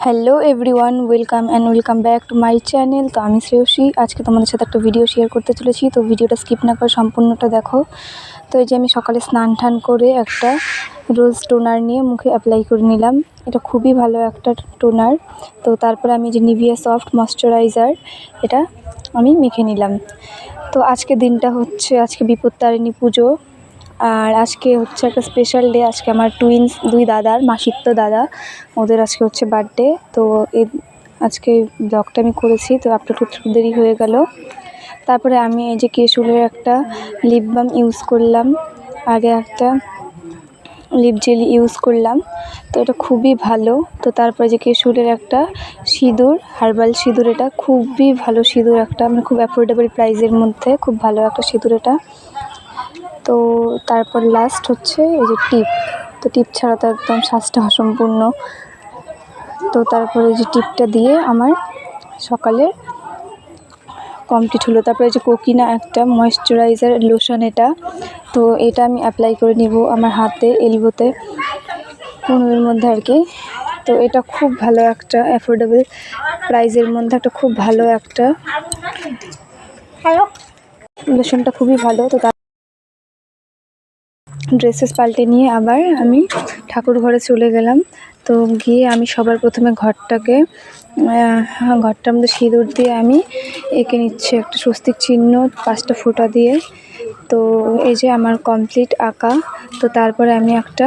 Hello everyone, welcome back to my channel. তো আমি শ্রেয়সী, আজকে তোমাদের সাথে একটা ভিডিও শেয়ার করতে চলেছি। তো ভিডিওটা স্কিপ না করে সম্পূর্ণটা দেখো। তো এই যে আমি সকালে স্নান টান করে একটা রোজ টোনার নিয়ে মুখে অ্যাপ্লাই করে নিলাম। এটা খুবই ভালো একটা টোনার। তো তারপরে আমি যে নিভিয়া সফট ময়শ্চারাইজার, এটা আমি মেখে নিলাম। তো আজকে দিনটা হচ্ছে আজকে বিপত্তারিণী পুজো, আর আজকে হচ্ছে একটা স্পেশাল ডে। আজকে আমার টুইন্স দুই দাদার মাসিত্ব দাদা, ওদের আজকে হচ্ছে বার্থডে। তো আজকে ব্লগটা আমি করেছি, তো আপলোড করতে দেরি হয়ে গেল। তারপরে আমি এই যে কেশুলের একটা লিপ বাম ইউজ করলাম, আগে একটা লিপ জেলি ইউজ করলাম, তো এটা খুবই ভালো। তো তারপরে যে কেশুলের একটা সিঁদুর, হার্বাল সিঁদুর, এটা খুবই ভালো সিঁদুর, একটা মানে খুব অ্যাফোর্ডেবল প্রাইসের মধ্যে খুব ভালো একটা সিঁদুর এটা। তো তারপর লাস্ট হচ্ছে এই যে টিপ। তো টিপ ছাড়া তো একদম সাজটা অসম্পূর্ণ। তো তারপরে এই যে টিপটা দিয়ে আমার সকালে কমপ্লিট হলো। তারপরে যে কোকিনা একটা ময়শ্চারাইজার লোশন, তো এটা আমি অ্যাপ্লাই করে নিব আমার হাতে, এলবোতে, কোনোর মধ্যে আর কি। তো এটা খুব ভালো একটা অ্যাফোর্ডেবল প্রাইসের মধ্যে একটা খুব ভালো একটা লোশনটা, খুবই ভালো। তো ড্রেসেস পাল্টে নিয়ে আবার আমি ঠাকুর ঘরে চলে গেলাম। তো গিয়ে আমি সবার প্রথমে ঘরটার মধ্যে সিঁদুর দিয়ে আমি এঁকে নিচ্ছি একটা স্বস্তিক চিহ্ন 5টা ফোঁটা দিয়ে। তো এই যে আমার কমপ্লিট আঁকা। তো তারপরে আমি একটা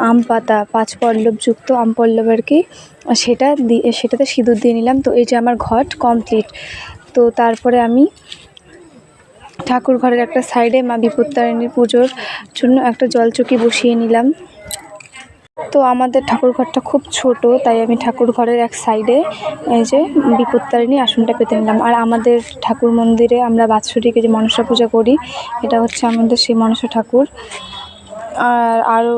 আম পাতা 5 পল্লবযুক্ত আম পল্লব আর কি, সেটাতে সিঁদুর দিয়ে নিলাম। তো এই যে আমার ঘট কমপ্লিট। তো তারপরে আমি ঠাকুর ঘরের একটা সাইডে মা বিপত্তারিণীর পুজোর জন্য একটা জলচৌকি বসিয়ে নিলাম। তো আমাদের ঠাকুর ঘরটা খুব ছোট, তাই আমি ঠাকুর ঘরের এক সাইডে এই যে বিপত্তারিণী আসনটা পেতে নিলাম। আর আমাদের ঠাকুর মন্দিরে আমরা বাৎসরিকে যে মনসা পূজা করি, এটা হচ্ছে আমাদের সেই মনসা ঠাকুর। আর আরও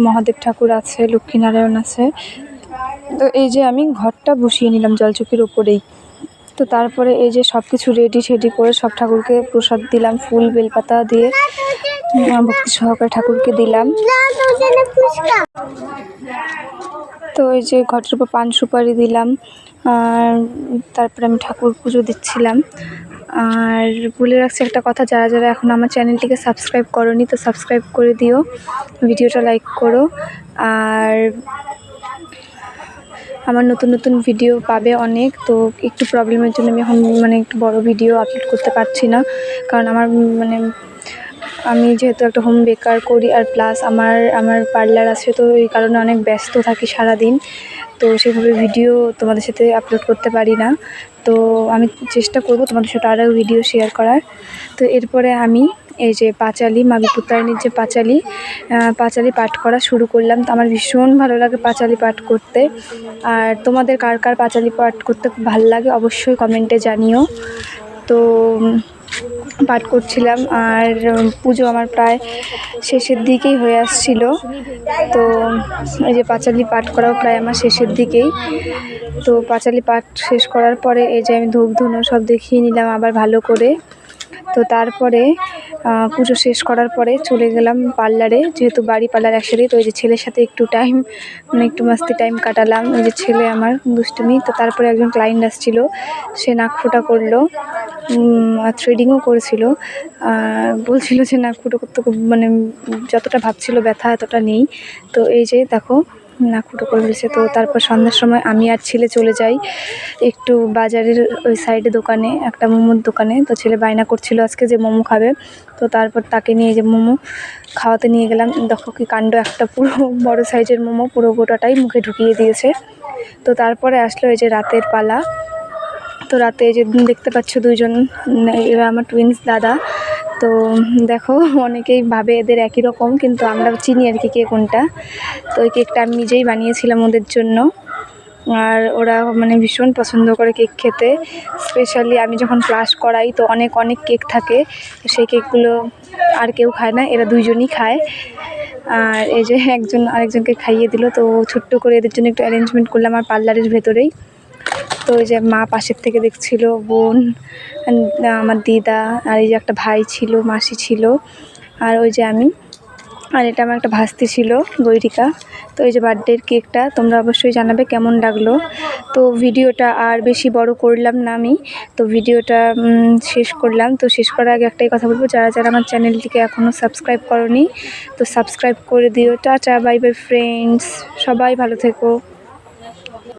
মহাদেব ঠাকুর আছে, লক্ষ্মীনারায়ণ আছে। তো এই যে আমি ঘরটা বসিয়ে নিলাম জলচৌকির ওপরেই। তো তারপরে এই যে সব কিছু রেডি করে সব ঠাকুরকে প্রসাদ দিলাম, ফুল বেলপাতা দিয়ে ভক্তি সহকারে ঠাকুরকে দিলাম। তো এই যে ঘটের উপর পান সুপারি দিলাম, আর তারপরে আমি ঠাকুর পুজো দিচ্ছিলাম। আর বলে রাখছি একটা কথা, যারা যারা এখন আমার চ্যানেলটিকে সাবস্ক্রাইব করোনি, তো সাবস্ক্রাইব করে দিও, ভিডিওটা লাইক করো। আর আমার নতুন নতুন ভিডিও পাবে অনেক। তো একটু প্রবলেমের জন্য আমি এখন একটু বড় ভিডিও আপলোড করতে পারছি না, কারণ আমার আমি যেহেতু একটা হোম বেকার করি, আর প্লাস আমার পার্লার আছে, তো এই কারণে অনেক ব্যস্ত থাকি সারাদিন। তো সেভাবে ভিডিও তোমাদের সাথে আপলোড করতে পারি না। তো আমি চেষ্টা করব তোমাদের সাথে আরও ভিডিও শেয়ার করার। তো এরপরে আমি এই যে পাঁচালি, মা বিপত্তারিণীর যে পাঁচালি পাঠ করা শুরু করলাম। তো আমার ভীষণ ভালো লাগে পাঁচালি পাঠ করতে। আর তোমাদের কার কার পাঁচালি পাঠ করতে খুব ভালো লাগে অবশ্যই কমেন্টে জানিও। তো পাঠ করছিলাম, আর পুজো আমার প্রায় শেষের দিকেই হয়ে আসছিল। তো এই যে পাঁচালি পাঠ করাও প্রায় আমার শেষের দিকেই। তো পাঁচালি পাঠ শেষ করার পরে এই যে আমি ধূপ ধুনো সব দেখিয়ে নিলাম আবার ভালো করে। তো তারপরে পুজো শেষ করার পরে চলে গেলাম পার্লারে, যেহেতু বাড়ি পার্লার একসাথেই। তো ওই যে ছেলের সাথে একটু একটু মাস্তি টাইম কাটালাম, ওই যে ছেলে আমার দুষ্টুমি। তো তারপরে একজন ক্লায়েন্ট আসছিল, সে নাক ফোঁটা করলো, থ্রেডিংও করেছিল। বলছিল যে নাক ফুটো করতে খুব যতটা ভাবছিল ব্যথা এতটা নেই। তো এই যে দেখো নাক ফুটো করে ফেলেছে। তো তারপর সন্ধ্যার সময় আমি আর ছেলে চলে যাই একটু বাজারের ওই সাইডে দোকানে, একটা মোমোর দোকানে। তো ছেলে বায়না করছিল আজকে যে মোমো খাবে। তো তারপর তাকে নিয়ে যে মোমো খাওয়াতে নিয়ে গেলাম। দেখো কি কাণ্ড, একটা পুরো বড় সাইজের মোমো পুরো গোটাটাই মুখে ঢুকিয়ে দিয়েছে। তো তারপরে আসলো এই যে রাতের পালা। তো রাতে এই যে দেখতে পাচ্ছ দুইজন, এরা আমার টুইন্স দাদা। তো দেখো অনেকেই ভাবে এদের একই রকম, কিন্তু আমরা চিনি আর কি কে কোনটা। তো ওই কেকটা আমি নিজেই বানিয়েছিলাম ওদের জন্য। আর ওরা ভীষণ পছন্দ করে কেক খেতে। স্পেশালি আমি যখন ক্লাস করাই, তো অনেক অনেক কেক থাকে, তো সেই কেকগুলো আর কেউ খায় না, এরা দুইজনই খায়। আর এই যে একজন আরেকজনকে খাইয়ে দিল। তো ছোট্ট করে এদের জন্য একটু অ্যারেঞ্জমেন্ট করলাম আমার পার্লারের ভেতরেই। তো ওই যে মা পাশের থেকে দেখছিল, বোন, আমার দিদা, আর এই যে একটা ভাই ছিল, মাসি ছিল, আর ওই যে আমি। আর এটা আমার একটা ভাস্তি ছিল গৈরিকা। তো এই যে বার্থডের কেকটা, তোমরা অবশ্যই জানাবে কেমন লাগলো। তো ভিডিওটা আর বেশি বড় করলাম না আমি, তো ভিডিওটা শেষ করলাম। তো শেষ করার আগে একটাই কথা বলবো, যারা যারা আমার চ্যানেলটিকে এখনও সাবস্ক্রাইব করোনি তো সাবস্ক্রাইব করে দিও। টাটা, বাই বাই ফ্রেন্ডস, সবাই ভালো থেকো।